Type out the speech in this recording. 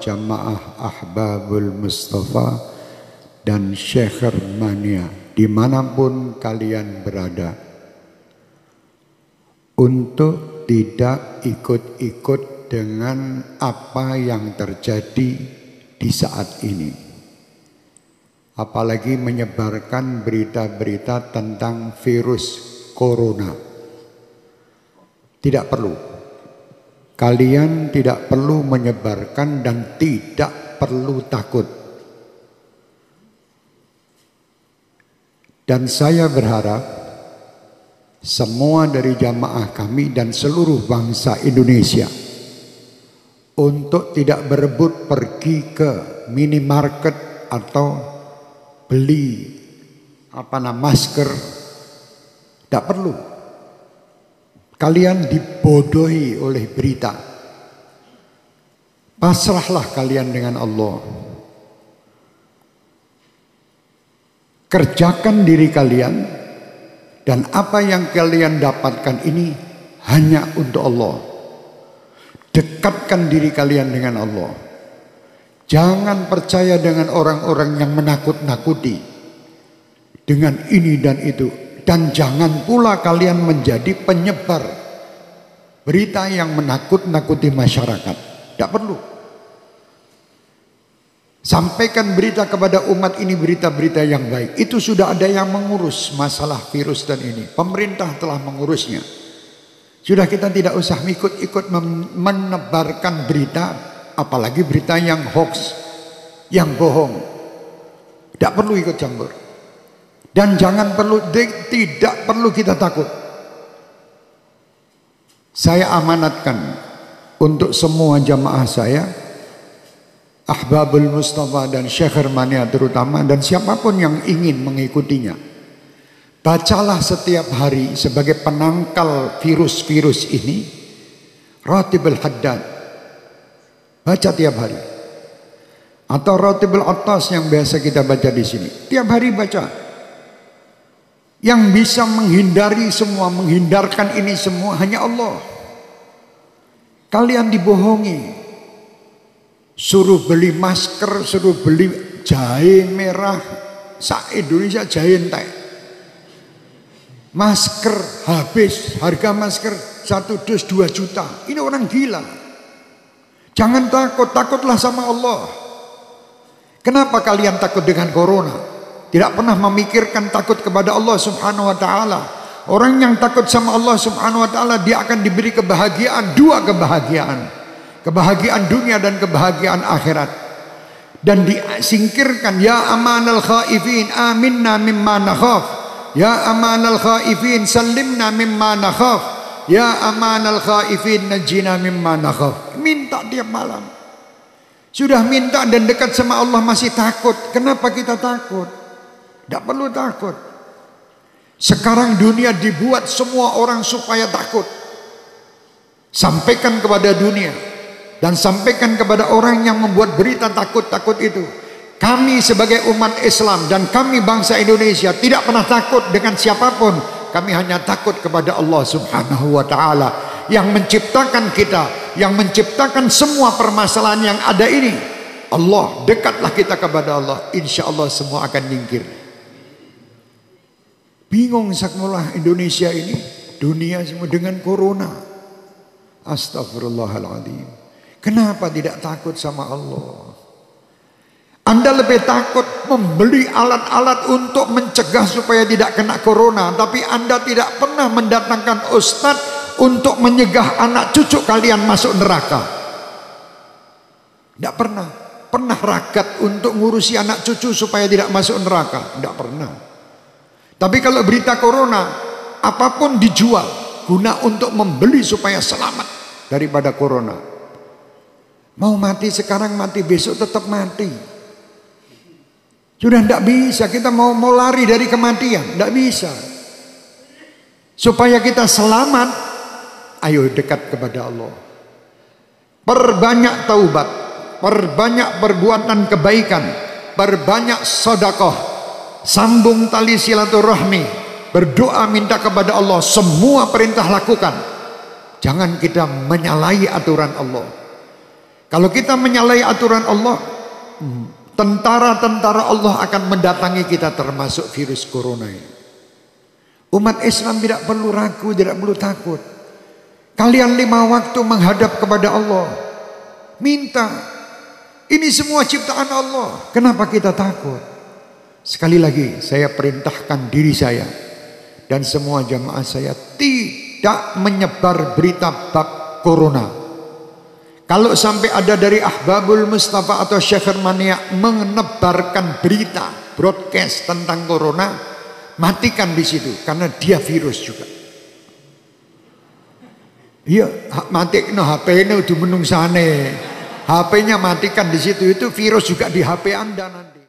Jamaah Ahbabul Mustafa dan Syekh Mania dimanapun kalian berada, untuk tidak ikut-ikut dengan apa yang terjadi di saat ini, apalagi menyebarkan berita-berita tentang virus corona. Tidak perlu. Kalian tidak perlu menyebarkan dan tidak perlu takut. Dan saya berharap semua dari jamaah kami dan seluruh bangsa Indonesia untuk tidak berebut pergi ke minimarket atau beli masker. Tidak perlu. Kalian dibodohi oleh berita. Pasrahlah kalian dengan Allah. Kerjakan diri kalian, dan apa yang kalian dapatkan ini hanya untuk Allah. Dekatkan diri kalian dengan Allah. Jangan percaya dengan orang-orang yang menakut-nakuti dengan ini dan itu. Dan jangan pula kalian menjadi penyebar berita yang menakut-nakuti masyarakat. Tidak perlu. Sampaikan berita kepada umat ini, berita-berita yang baik. Itu sudah ada yang mengurus masalah virus dan ini. Pemerintah telah mengurusnya. Sudah, kita tidak usah ikut-ikut menebarkan berita, apalagi berita yang hoax, yang bohong. Tidak perlu ikut campur. Dan tidak perlu kita takut. Saya amanatkan untuk semua jamaah saya, Ahbabul Mustafa dan Syekh Mania terutama, dan siapapun yang ingin mengikutinya, bacalah setiap hari sebagai penangkal virus-virus ini Ratibul Haddad. Baca tiap hari. Atau Ratibul Attas yang biasa kita baca di sini. Tiap hari baca. Yang bisa menghindari semua, menghindarkan ini semua hanya Allah. Kalian dibohongi. Suruh beli masker, suruh beli jahe merah. Indonesia jahe entek. Masker habis, harga masker 1 dus 2 juta. Ini orang gila. Jangan takut, takutlah sama Allah. Kenapa kalian takut dengan corona? Tidak pernah memikirkan takut kepada Allah Subhanahu wa ta'ala. Orang yang takut sama Allah Subhanahu wa ta'ala, dia akan diberi kebahagiaan, 2 kebahagiaan. Kebahagiaan dunia dan kebahagiaan akhirat. Dan disingkirkan, ya amanal khaifin aminna mimma nakhaf. Ya amanal khaifin sallimna mimma nakhaf. Ya amanal khaifin najina mimma nakhaf. Minta tiap malam. Sudah minta dan dekat sama Allah masih takut. Kenapa kita takut? Tidak perlu takut. Sekarang dunia dibuat semua orang supaya takut. Sampaikan kepada dunia dan sampaikan kepada orang yang membuat berita takut-takut itu. Kami sebagai umat Islam dan kami bangsa Indonesia tidak pernah takut dengan siapapun. Kami hanya takut kepada Allah Subhanahu wa ta'ala yang menciptakan kita, yang menciptakan semua permasalahan yang ada ini. Allah, dekatlah kita kepada Allah, insya Allah semua akan nyingkir. Bingung sakmulah Indonesia ini, dunia semua dengan corona. Astagfirullahaladzim. Kenapa tidak takut sama Allah? Anda lebih takut membeli alat-alat untuk mencegah supaya tidak kena corona, tapi Anda tidak pernah mendatangkan ustadz untuk menyegah anak cucu kalian masuk neraka. Tidak pernah. Pernah ragat untuk ngurusi anak cucu supaya tidak masuk neraka? Tidak pernah. Tapi kalau berita corona, apapun dijual guna untuk membeli supaya selamat daripada corona. Mau mati sekarang, mati besok tetap mati. Sudah tidak bisa, kita mau lari dari kematian, tidak bisa. Supaya kita selamat, ayo dekat kepada Allah. Perbanyak taubat, perbanyak perbuatan kebaikan, perbanyak sedekah. Sambung tali silaturahmi, berdoa minta kepada Allah, semua perintah lakukan. Jangan kita menyalahi aturan Allah. Kalau kita menyalahi aturan Allah, tentara-tentara Allah akan mendatangi kita, termasuk virus corona ini. Umat Islam tidak perlu ragu, tidak perlu takut. Kalian 5 waktu menghadap kepada Allah, minta. Ini semua ciptaan Allah. Kenapa kita takut? Sekali lagi saya perintahkan diri saya dan semua jamaah saya tidak menyebar berita bab corona. Kalau sampai ada dari Ahbabul Mustafa atau Syekh Mania menebarkan berita broadcast tentang corona, matikan di situ, karena dia virus juga. Iya, matikno HP-nya udah menungsane. HP-nya matikan di situ, itu virus juga di HP Anda nanti.